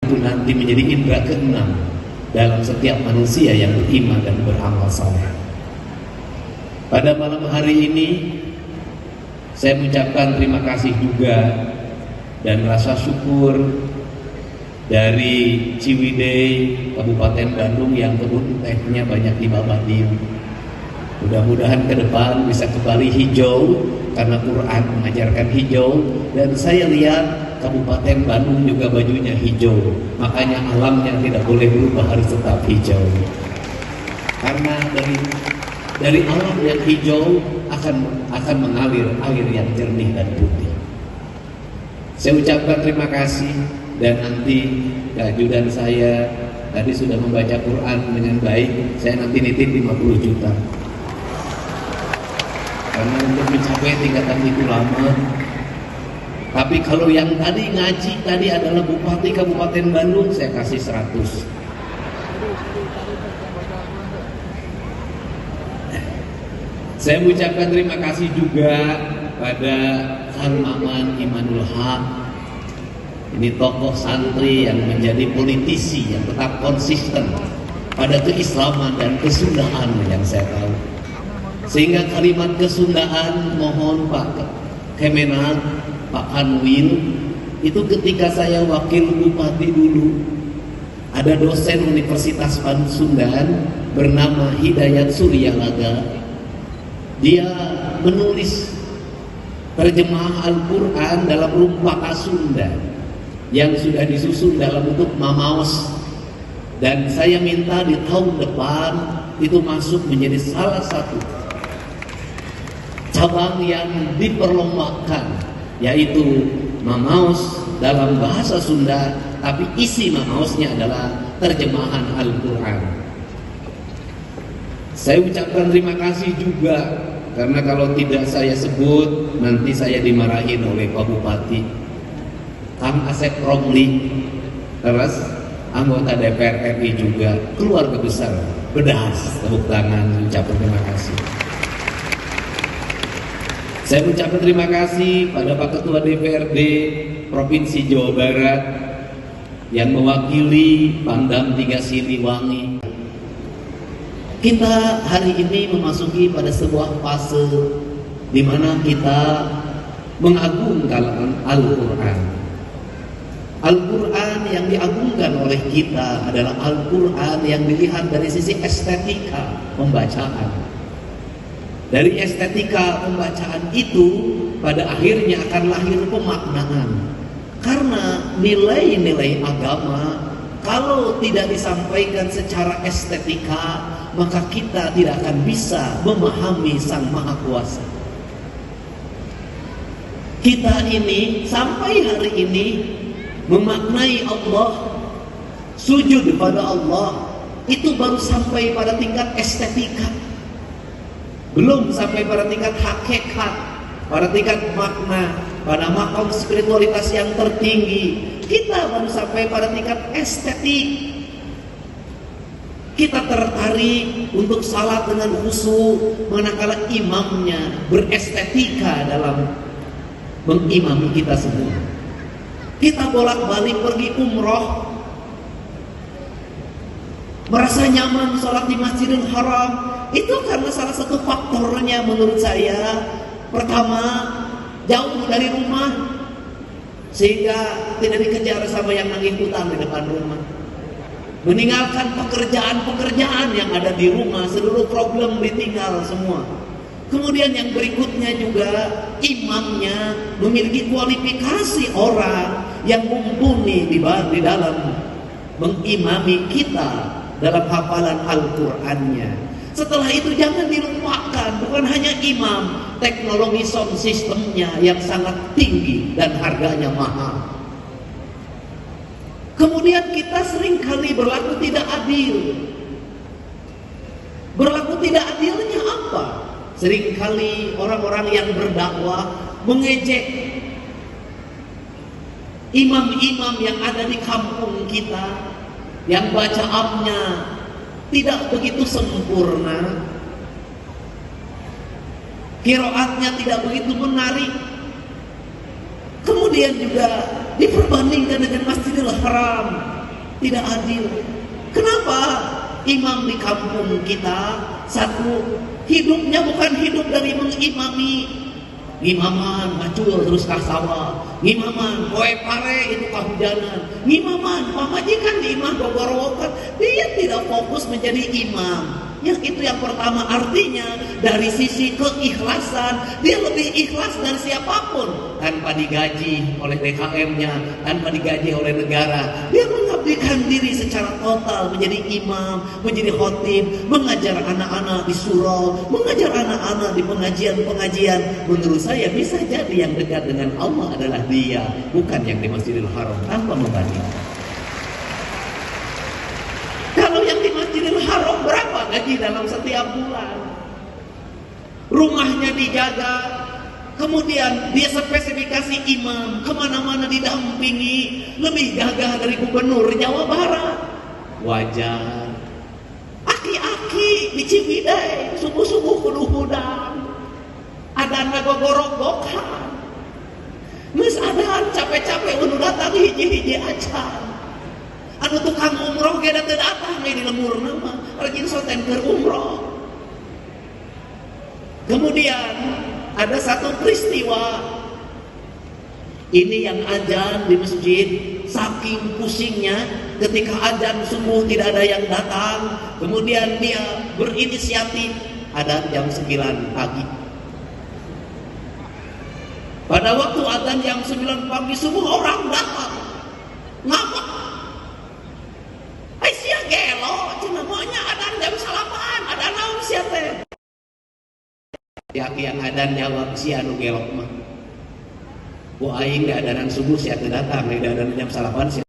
itu nanti menjadi indera keenam dalam setiap manusia yang beriman dan beramal saleh. Pada malam hari ini saya mengucapkan terima kasih juga dan rasa syukur dari Ciwidey, Kabupaten Bandung yang kebun tehnya banyak di Babadiu. Mudah-mudahan ke depan bisa kembali hijau karena Quran mengajarkan hijau, dan saya lihat Kabupaten Bandung juga bajunya hijau, makanya alamnya tidak boleh berubah, harus tetap hijau. Karena dari alam yang hijau akan mengalir air yang jernih dan putih. Saya ucapkan terima kasih, dan nanti ajudan saya tadi sudah membaca Quran dengan baik, saya nanti nitip 50 juta. Karena untuk mencapai tingkatan itu lama. Tapi kalau yang tadi ngaji tadi adalah Bupati Kabupaten Bandung, saya kasih 100. Saya mengucapkan terima kasih juga pada Kang Maman Imanul Haq. Ini tokoh santri yang menjadi politisi yang tetap konsisten pada keislaman dan kesundaan yang saya tahu. Sehingga kalimat kesundaan mohon Pak Kemenag, Pak Kanwil, itu ketika saya wakil bupati dulu, ada dosen Universitas Pasundan bernama Hidayat Suryalaga. Dia menulis terjemah Al-Quran dalam rumpaka Sunda yang sudah disusun dalam bentuk mamaos, dan saya minta di tahun depan itu masuk menjadi salah satu cabang yang diperlombakan, yaitu mamaos dalam bahasa Sunda, tapi isi mamaosnya adalah terjemahan Al-Quran. Saya ucapkan terima kasih juga, karena kalau tidak saya sebut nanti saya dimarahin oleh Pak Bupati. Kang Asep Romli, terus anggota DPR RI juga, keluarga besar Bedas, tepuk tangan, ucapkan terima kasih. Saya mengucapkan terima kasih pada Pak Ketua DPRD Provinsi Jawa Barat yang mewakili Pangdam 3 Siliwangi. Kita hari ini memasuki pada sebuah fase di mana kita mengagungkan Al-Quran. Al-Quran yang diagungkan oleh kita adalah Al-Quran yang dilihat dari sisi estetika pembacaan. Dari estetika pembacaan itu pada akhirnya akan lahir pemaknaan. Karena nilai-nilai agama kalau tidak disampaikan secara estetika, maka kita tidak akan bisa memahami Sang Maha Kuasa. Kita ini sampai hari ini memaknai Allah, sujud pada Allah, itu baru sampai pada tingkat estetika. Belum sampai pada tingkat hakikat, pada tingkat makna, pada makom spiritualitas yang tertinggi. Kita baru sampai pada tingkat estetik. Kita tertarik untuk salat dengan khusyuk, manakala imamnya berestetika dalam mengimami kita semua. Kita bolak-balik pergi umroh, merasa nyaman salat di Masjidil Haram. Itu karena salah satu faktornya menurut saya, pertama, jauh dari rumah sehingga tidak dikejar sama yang nagih utang di depan rumah, meninggalkan pekerjaan-pekerjaan yang ada di rumah, seluruh problem ditinggal semua. Kemudian yang berikutnya juga imamnya memiliki kualifikasi orang yang mumpuni di dalam mengimami kita dalam hafalan Al-Qur'annya. Setelah itu jangan dilupakan, bukan hanya imam, teknologi sound systemnya yang sangat tinggi dan harganya mahal. Kemudian kita seringkali berlaku tidak adil. Berlaku tidak adilnya apa? Seringkali orang-orang yang berdakwah mengejek imam-imam yang ada di kampung kita, yang bacaannya tidak begitu sempurna, qiraatnya tidak begitu menarik. Kemudian juga diperbandingkan dengan Masjidil Haram, Tidak adil. Kenapa? Imam di kampung kita satu, hidupnya bukan hidup dari mengimami. Ngimaman macul terus kah sawah, ngimaman poe pare itu kahujanan, ngimaman pamajikan di imam gogorowokan. Dia tidak fokus menjadi imam. Yang itu yang pertama, artinya dari sisi keikhlasan dia lebih ikhlas dari siapapun, tanpa digaji oleh DKM-nya, tanpa digaji oleh negara. Dia mengabdikan diri secara total menjadi imam, menjadi khotib, mengajar anak-anak di surau, mengajar anak-anak di pengajian-pengajian. Menurut saya bisa jadi yang dekat dengan Allah adalah dia, bukan yang di Masjidil Haram, tanpa membandingkan. Kalau yang di Masjidil Haram berapa gaji dalam setiap bulan? Rumahnya dijaga, kemudian dia spesifikasi imam, kemana-mana didampingi, lebih gagah dari gubernur Jawa Barat. Wajar. Aki-aki di Ciwidey, subuh-subuh kudu hudang, adana gogorogokan, geus adan capek-capek unu datang hiji-hiji acan. Anu tukang umroh ge datang di lembur nama rajin soten ke umroh. Kemudian ada satu peristiwa ini yang adzan di masjid, saking pusingnya ketika adzan subuh tidak ada yang datang, kemudian dia berinisiatif ada jam 9 pagi. Pada waktu adzan jam 9 pagi subuh orang datang. Ngapa? Gelo, cina maunya adan jam 8, ada naon sia teh. Yang adan jawab si anu gelok mah. Bu aing da adanan subuh sia teu datang, da adanan jam 8 sia